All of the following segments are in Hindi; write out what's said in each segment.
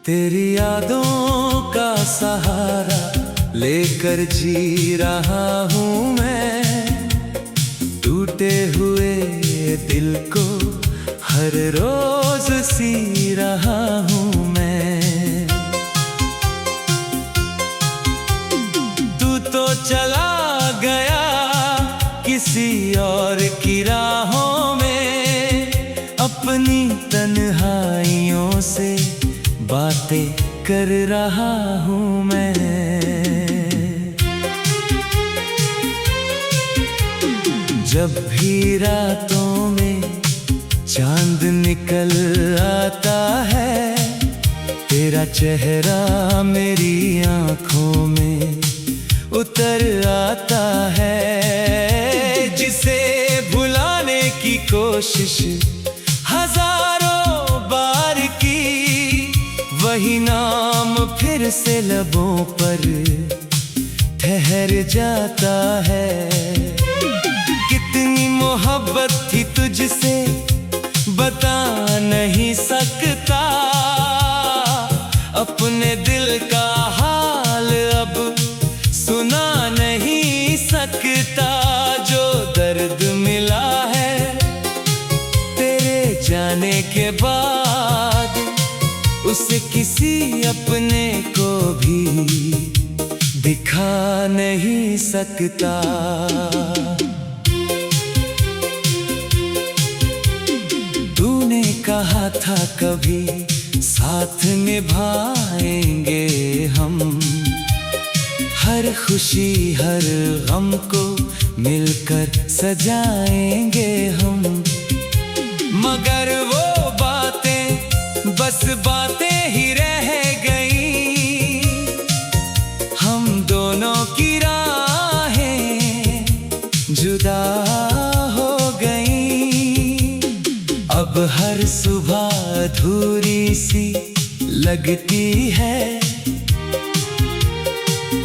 तेरी यादों का सहारा लेकर जी रहा हूँ मैं। टूटे हुए दिल को हर रोज सी रहा हूँ मैं। तू तो चला गया किसी और की राहों में, अपनी तन्हाइयों से बातें कर रहा हूँ मैं। जब भी रातों में चांद निकल आता है, तेरा चेहरा मेरी आँखों में उतर आता है। जिसे भुलाने की कोशिश हजारों बार की, वही नाम फिर से लबों पर ठहर जाता है। कितनी मोहब्बत थी तुझसे बता नहीं सकता, अपने दिल का हाल अब सुना नहीं सकता। जो दर्द मिला है तेरे जाने के बाद, उसे किसी अपने को भी दिखा नहीं सकता। तूने कहा था कभी साथ निभाएंगे हम, हर खुशी हर गम को मिलकर सजाएंगे हम। मगर वो बातें बस बातें ही रह गई, हम दोनों की राहें जुदा हो गई। अब हर सुबह अधूरी सी लगती है,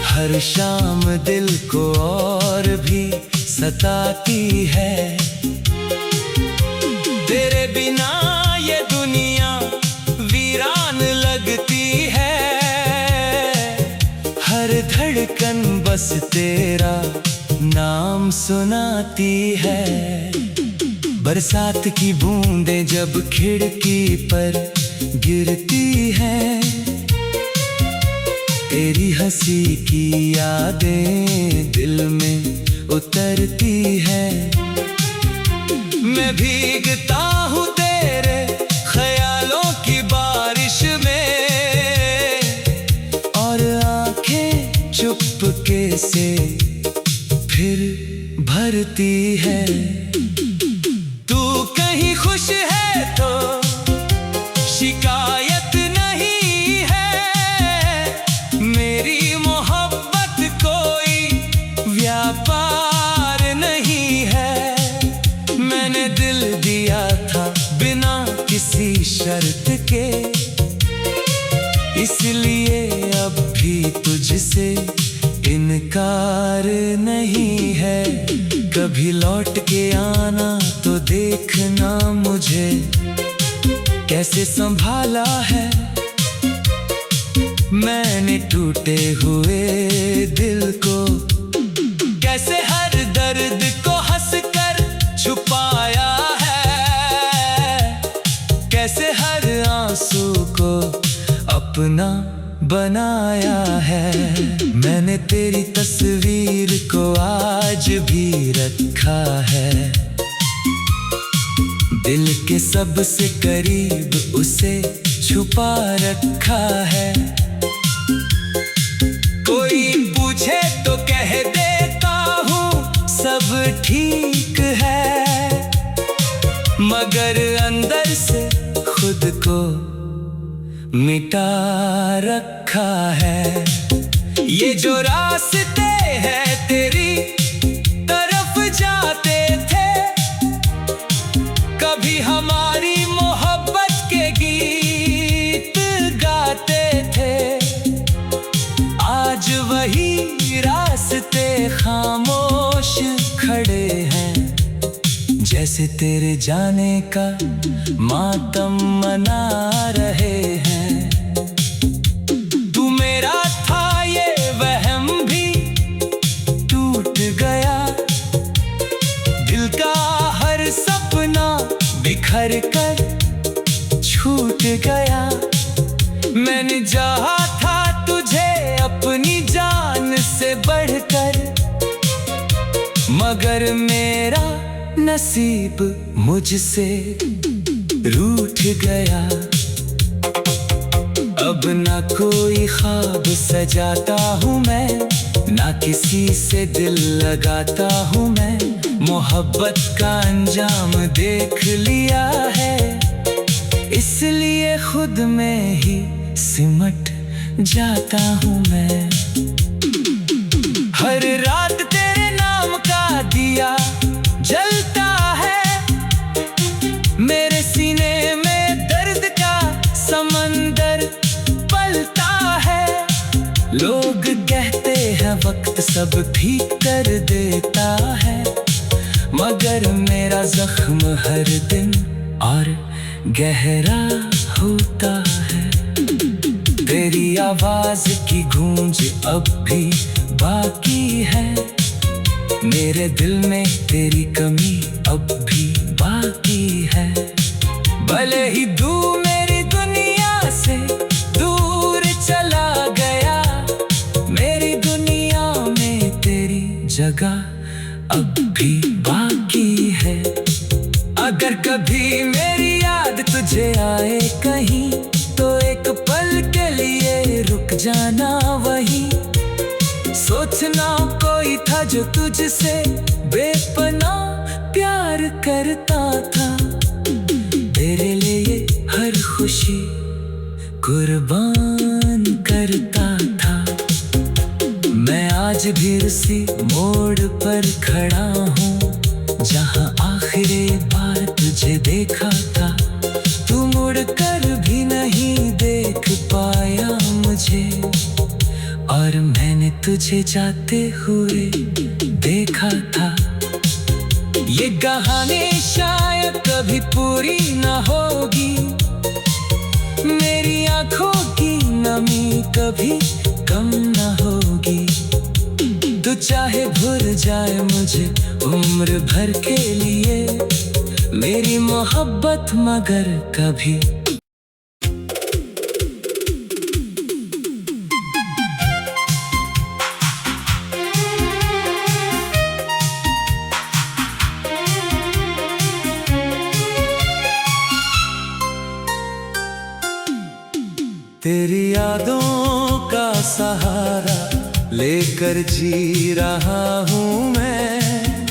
हर शाम दिल को और भी सताती है। तेरे बिना ये दुनिया वीरान लगती है, हर धड़कन बस तेरा नाम सुनाती है। बरसात की बूंदें जब खिड़की पर गिरती हैं, तेरी हंसी की यादें दिल में उतरती है। मैं भीगता हूँ तेरे ख्यालों की बारिश में, और आंखें चुपके से फिर भरती है। तू कहीं खुश है तो शिकायत नहीं है, मेरी मोहब्बत कोई व्यापार नहीं है। मैंने दिल दिया था बिना किसी शर्त के, इसलिए अब भी तुझसे इनकार नहीं है। कभी लौट के आना तो देखना मुझे कैसे संभाला है मैंने टूटे हुए दिल को, कैसे हर दर्द को हंसकर छुपाया है, कैसे हर आंसू को अपना बनाया है। मैंने तेरी तस्वीर को आज भी रखा है, दिल के सबसे करीब उसे छुपा रखा है। कोई पूछे तो कह देता हूँ सब ठीक है, मगर अंदर से खुद को मिटा रखा है। ये जो रास्ते हैं तेरी तरफ जाते थे, कभी हमारी मोहब्बत के गीत गाते थे। आज वही रास्ते खामोश खड़े हैं, जैसे तेरे जाने का मातम मना रहे हैं। छूट गया। मैंने चाहा था तुझे अपनी जान से बढ़कर, मगर मेरा नसीब मुझसे रूठ गया। अब ना कोई ख्वाब सजाता हूँ मैं, ना किसी से दिल लगाता हूँ मैं। मोहब्बत का अंजाम देख लिया है, इसलिए खुद में ही सिमट जाता हूँ मैं। हर रात तेरे नाम का दिया जलता है, मेरे सीने में दर्द का समंदर पलता है। लोग कहते हैं वक्त सब ठीक कर देता है, मगर मेरा जख्म हर दिन और गहरा होता है। तेरी आवाज की गूंज अब भी बाकी है, मेरे दिल में तेरी कमी अब भी बाकी है। भले ही तू मेरी दुनिया से दूर चला गया, मेरी दुनिया में तेरी जगह अब भी बाकी है। अगर कभी मेरी याद तुझे आए कहीं, तो एक पल के लिए रुक जाना वहीं। सोचना कोई था जो तुझसे बेपनाह प्यार करता था, तेरे लिए हर खुशी कुर्बान करता था। मैं आज भी उसी मोड़ पर खड़ा हूँ, जहाँ आखिरी बार तुझे देखा था। तू मुड़कर भी नहीं देख पाया मुझे, और मैंने तुझे जाते हुए देखा था। ये कहानी शायद कभी पूरी न होगी, मेरी आंखों की नमी कभी कम न होगी। तू चाहे भूल जाए मुझे उम्र भर के लिए, मेरी मोहब्बत मगर कभी। तेरी यादों का सहारा लेकर जी रहा हूँ मैं,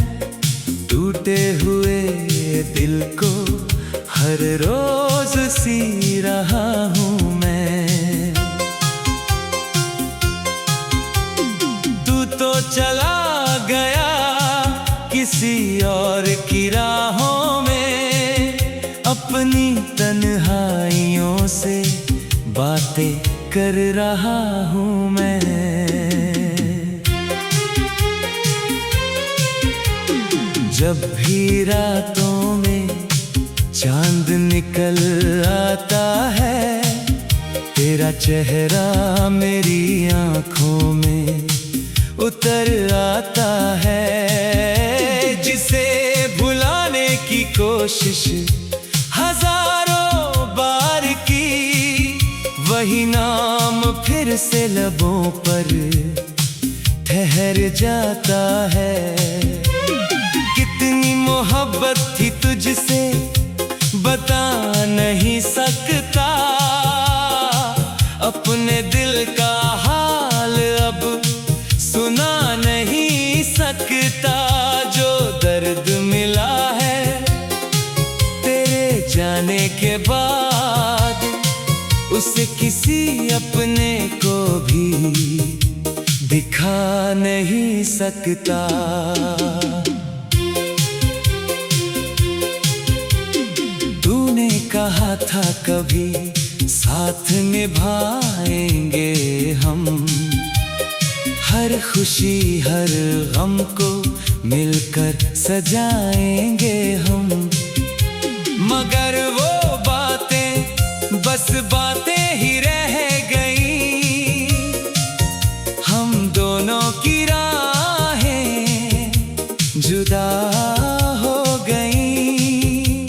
टूटे हुए दिल को हर रोज सी रहा हूँ मैं। तू तो चला गया किसी और की राहों में, अपनी तन्हाइयों से बातें कर रहा हूँ मैं। जब भी रातों में चांद निकल आता है, तेरा चेहरा मेरी आँखों में उतर आता है। जिसे भुलाने की कोशिश हजारों बार की, वही नाम फिर से लबों पर ठहर जाता है। कितनी मोहब्बत थी तुझसे बता नहीं सकता, अपने दिल का हाल अब सुना नहीं सकता। जो दर्द मिला है तेरे जाने के बाद, उसे किसी अपने को भी दिखा नहीं सकता। तूने कहा था कभी साथ निभाएंगे हम, हर खुशी हर गम को मिलकर सजाएंगे हम। मगर वो बातें बस बातें ही रह गई, हम दोनों की राहें जुदा हो गई।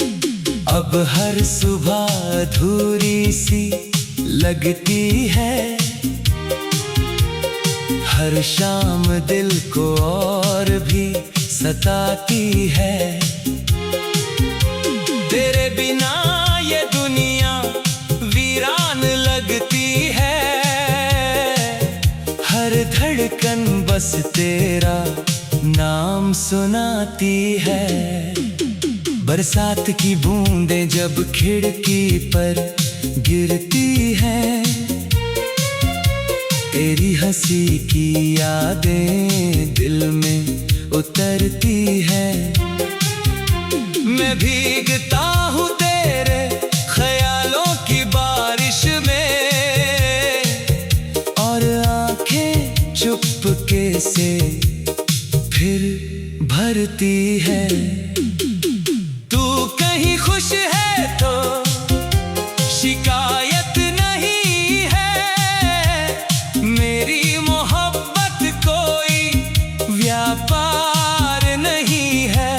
अब हर सुबह अधूरी सी लगती है। हर शाम दिल को और भी सताती है। तेरे बिना ये दुनिया वीरान लगती है। हर धड़कन बस तेरा नाम सुनाती है। बरसात की बूंदें जब खिड़की पर गिरती हैं, तेरी हंसी की यादें दिल में उतरती हैं। मैं भीगता हूँ तेरे ख्यालों की बारिश में, और आंखें चुपके से फिर भरती है। तू कहीं खुश है तो शिकायत नहीं है। मेरी मोहब्बत कोई व्यापार नहीं है।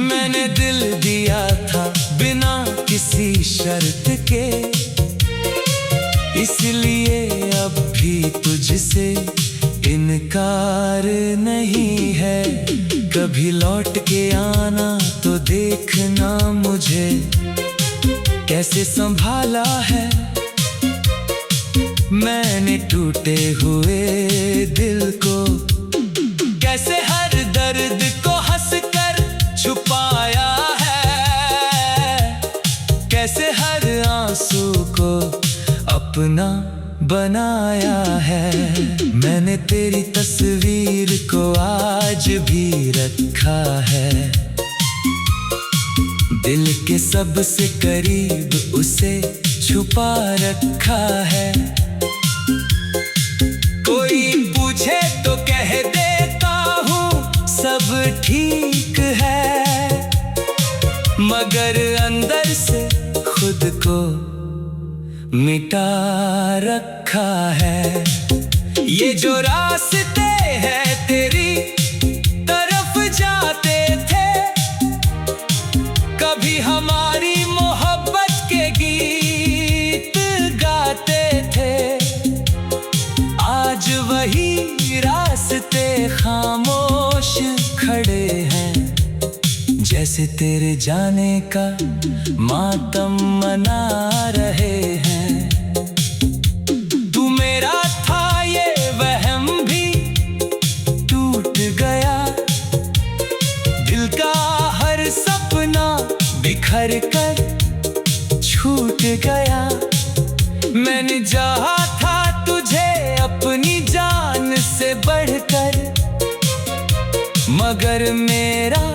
मैंने दिल दिया था बिना किसी शर्त के, इसलिए अब भी तुझसे इनकार नहीं है। कभी लौट के आना तो देखना मुझे कैसे संभाला है। मैंने टूटे हुए दिल को कैसे हर दर्द को हंसकर छुपाया है। कैसे हर आंसू को अपना बनाया है। मैंने तेरी तस्वीर को आज भी रखा है। दिल के सबसे करीब उसे छुपा रखा है। कोई पूछे तो कह देता हूँ सब ठीक है, मगर अंदर से खुद को मिटा रखा है। ये जो रास्ते हैं तेरी तरफ जाते थे, कभी हमारी मोहब्बत के गीत गाते थे। आज वही रास्ते खामोश खड़े हैं, जैसे तेरे जाने का मातम मना रहे हैं। तू मेरा था ये वहम भी टूट गया। दिल का हर सपना बिखर कर छूट गया। मैंने चाहा था तुझे अपनी जान से बढ़कर, मगर मेरा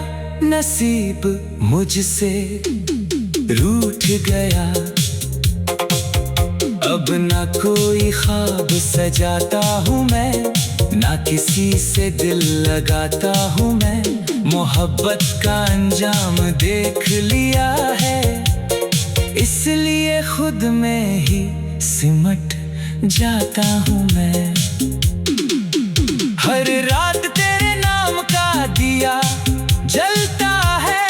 नसीब मुझसे रूठ गया। अब ना कोई ख्वाब सजाता हूँ मैं, ना किसी से दिल लगाता हूँ मैं। मोहब्बत का अंजाम देख लिया है, इसलिए खुद में ही सिमट जाता हूँ मैं। हर रात तेरे नाम का दिया जलता है,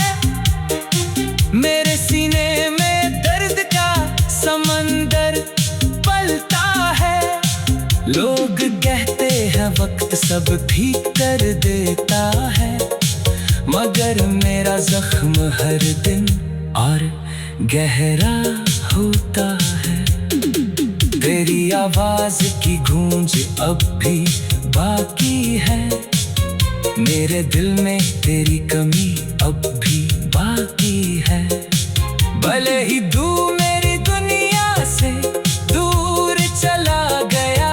मेरे सीने में दर्द का समंदर पलता है। लोग कहते हैं वक्त सब ठीक कर देता है, मगर मेरा जख्म हर दिन और गहरा होता है। तेरी आवाज की गूंज अब भी बाकी है, मेरे दिल में तेरी कमी अब भी बाकी है। भले ही तू मेरी दुनिया से दूर चला गया,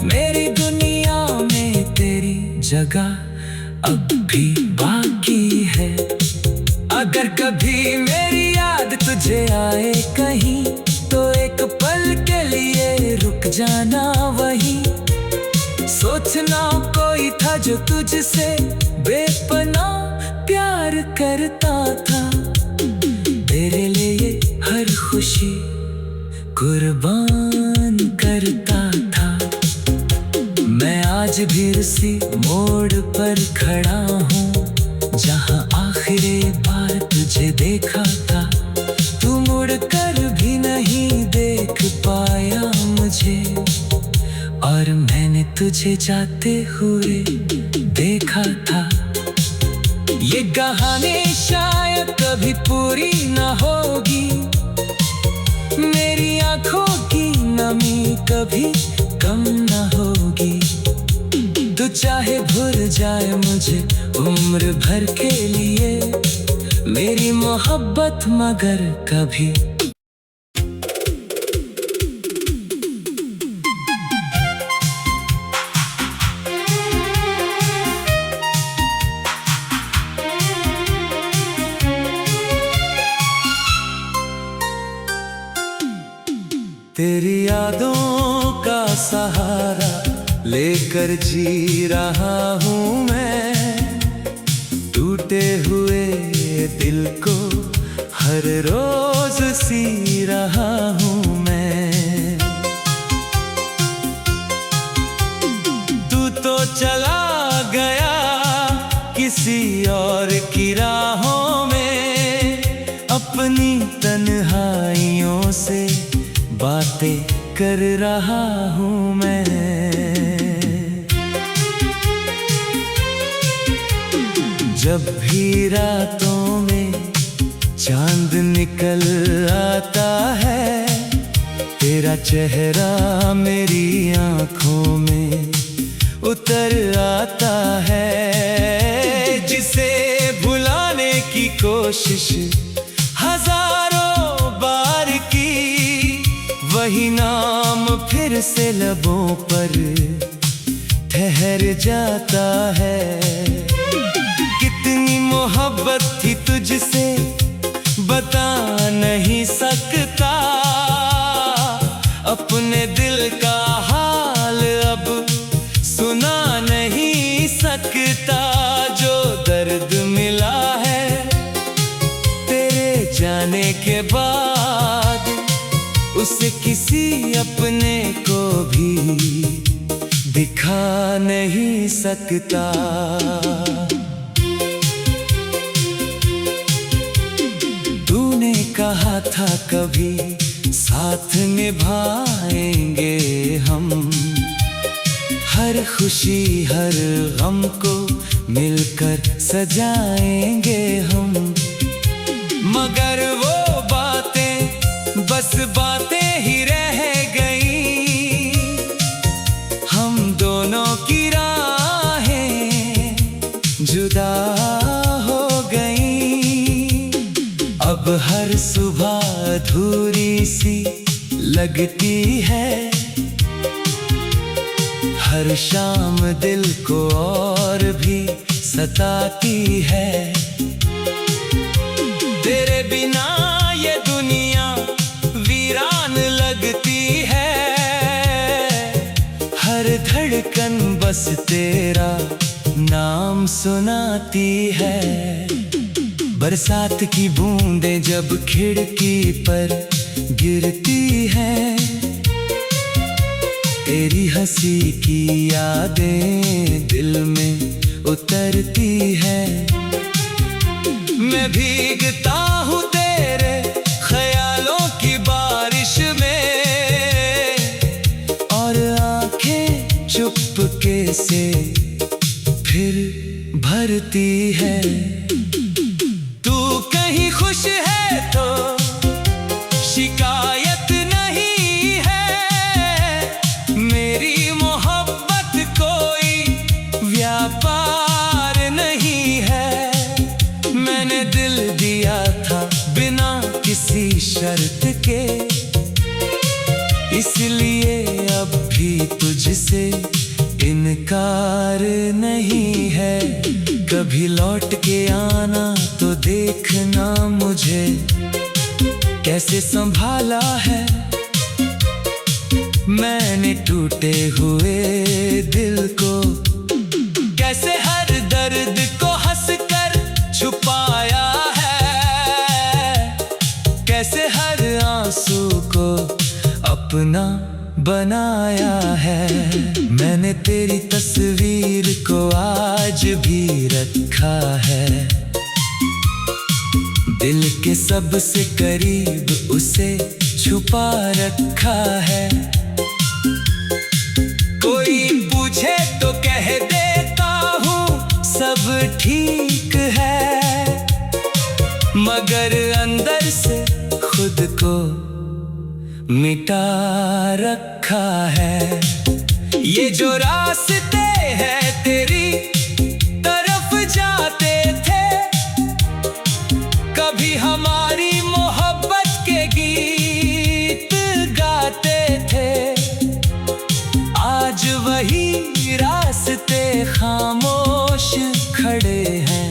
मेरी दुनिया में तेरी जगह अब भी बाकी है। अगर कभी मेरी याद तुझे आए कहीं, तो एक पल के लिए रुक जाना वहीं। सोचना कोई था जो तुझसे बेपनाह प्यार करता था, तेरे लिए हर खुशी कुर्बान करता था। मैं आज भी उसी मोड़ पर खड़ा हूँ, जहाँ आखिरी बार तुझे देखा था। तू मुड़ कर भी नहीं देख पाया मुझे, और मैंने तुझे जाते हुए देखा था। ये कहानी शायद कभी पूरी न होगी, मेरी आंखों की नमी कभी कम न होगी। तू चाहे भूल जाए मुझे उम्र भर के लिए, मेरी मोहब्बत मगर कभी। तेरी यादों का सहारा लेकर जी रहा हूँ मैं, टूटे हुए दिल को हर रोज सी रहा हूँ मैं। तू तो चला गया किसी और की राहों में, अपनी तन्हाइयों से बातें कर रहा हूँ मैं। जब भी रातों में चांद निकल आता है, तेरा चेहरा मेरी आँखों में उतर आता है। जिसे भुलाने की कोशिश हजारों बार की, वही नाम फिर से लबों पर ठहर जाता है। कितनी मोहब्बत थी तुझसे बता नहीं सकता, अपने दिल का हाल अब सुना नहीं सकता। जो दर्द मिला है तेरे जाने के बाद, उसे किसी अपने को भी दिखा नहीं सकता। तूने कहा था कभी साथ निभाएंगे हम, हर खुशी हर गम को मिलकर सजाएंगे हम। मगर वो बातें बस बातें ही रह गई, हम दोनों की राहें जुदा हो गई। अब हर सुबह अधूरी सी लगती है, हर शाम दिल को और भी सताती है। तेरे बिना ये दुनिया वीरान लगती है, हर धड़कन बस तेरा नाम सुनाती है। बरसात की बूंदें जब खिड़की पर गिरती हैं, तेरी हंसी की यादें दिल में उतरती है। मैं भीगता हूँ तेरे ख्यालों की बारिश में, और आंखें चुपके से फिर भरती है। तू कहीं खुश है तो शिकायत नहीं है, मेरी मोहब्बत कोई व्यापार नहीं है। मैंने दिल दिया था बिना किसी शर्त के, इसलिए अब भी तुझसे इनकार नहीं है। कभी लौट के आना तो देखना मुझे कैसे संभाला है मैंने टूटे हुए दिल को, कैसे हर दर्द को हंसकर छुपाया है, कैसे हर आंसू को अपना बनाया है। मैंने तेरी तस्वीर को आज भी रखा है, दिल के सबसे करीब उसे छुपा रखा है। कोई पूछे तो कह देता हूँ सब ठीक है, मगर अंदर से खुद को मिटा रखा है। ये जो रास्ते हैं तेरी तरफ जाते थे, कभी हमारी मोहब्बत के गीत गाते थे। आज वही रास्ते खामोश खड़े हैं,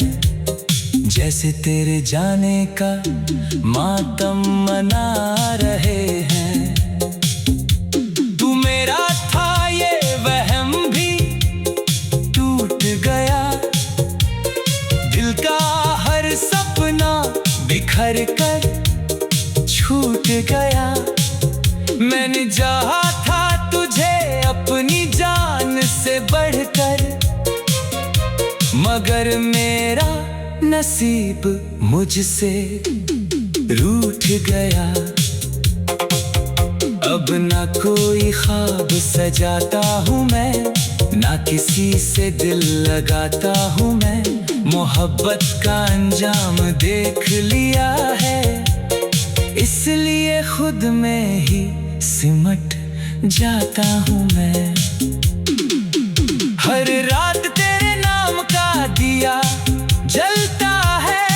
जैसे तेरे जाने का मातम मना रहे हैं। तू मेरा था ये वहम भी टूट गया, दिल का हर सपना बिखर कर छूट गया। मैंने चाहा था तुझे अपनी जान से बढ़कर, मगर मेरा नसीब मुझसे रूठ गया। अब ना कोई ख्वाब सजाता हूँ मैं, ना किसी से दिल लगाता हूँ मैं। मोहब्बत का अंजाम देख लिया है, इसलिए खुद में ही सिमट जाता हूँ मैं। हर रात तेरे नाम का दिया जलता है,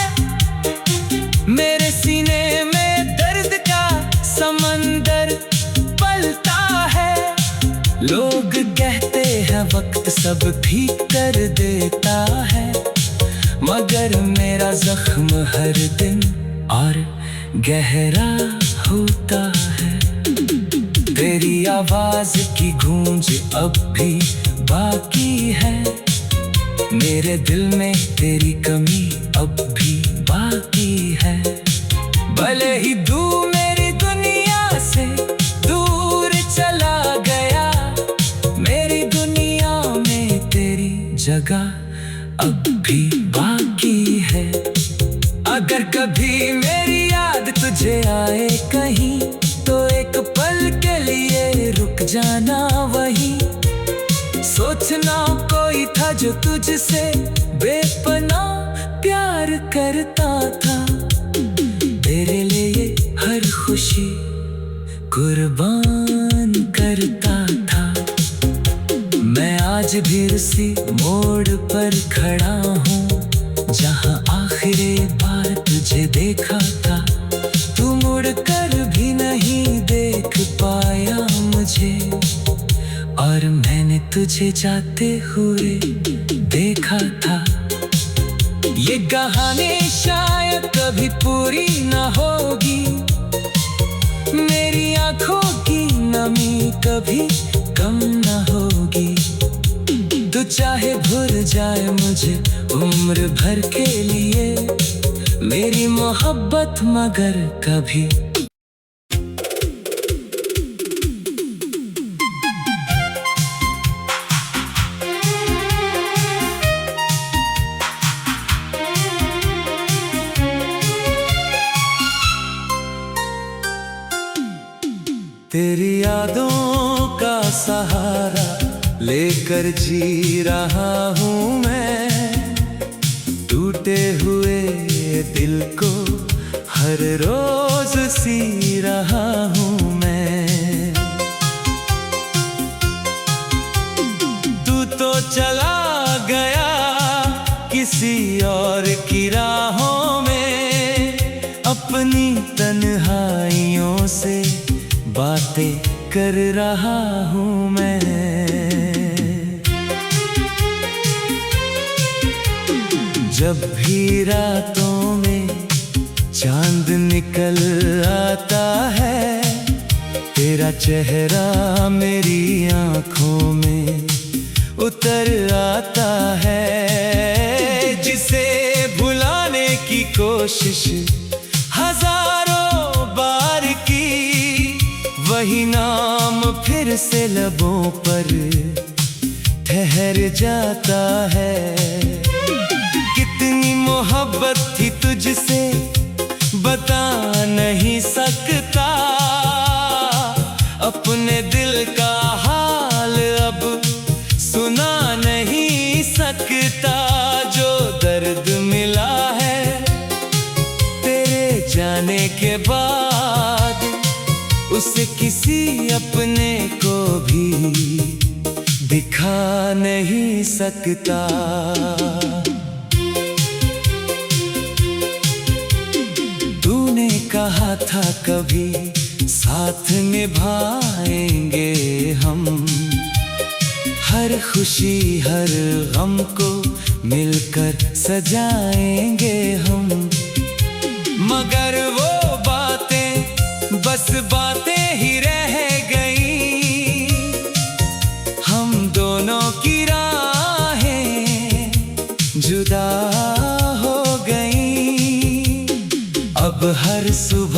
मेरे सीने में दर्द का समंदर पलता है। लोग कहते हैं वक्त सब ठीक कर देता है, मगर मेरा जख्म हर दिन और गहरा होता है। तेरी आवाज की गूंज अब भी बाकी है, मेरे दिल में तेरी कमी अब भी बाकी है। भले ही तू मेरी दुनिया से दूर चला गया, मेरी दुनिया में तेरी जगह अब भी बाकी है। अगर कभी मेरी याद तुझे आए कहीं, तो एक पल के लिए रुक जाना वहीं। सोचना कोई था जो तुझसे बेपनाह प्यार करता था, तेरे लिए हर खुशी कुर्बान करता था। मैं आज भी उसी मोड़ पर खड़ा हूँ, जहाँ आखिरी बार तुझे देखा था। तू मुड़कर भी नहीं देख पाया मुझे, और मैंने तुझे जाते हुए देखा था। ये कहानी शायद कभी पूरी ना होगी, मेरी आंखों की नमी कभी कम ना होगी। तू चाहे भूल जाए मुझे उम्र भर के लिए, मेरी मोहब्बत मगर कभी तेरी यादों का सहारा लेकर जी रहा हूँ मैं। टूटे हुए दिल को हर रोज सी रहा हूँ मैं। तू तो चला गया किसी और की राहों में, अपनी तन्हाइयों से बातें कर रहा हूँ मैं। जब भी रातों में चांद निकल आता है, तेरा चेहरा मेरी आंखों में उतर आता है। जिसे भुलाने की कोशिश हजारों बार की, वही नाम फिर से लबों पर ठहर जाता है। कितनी मोहब्बत थी तुझसे बता नहीं सकता अपने दिल का हाल, अब सुना नहीं सकता जो दर्द मिला है तेरे जाने के बाद। उसे किसी अपने को भी दिखा नहीं सकता। तूने कहा था कभी साथ निभाएंगे हम, हर खुशी हर गम को मिलकर सजाएंगे हम। मगर वो बातें बस बातें ही रह गई, हम दोनों की राहें जुदा हो गई। अब हर सुबह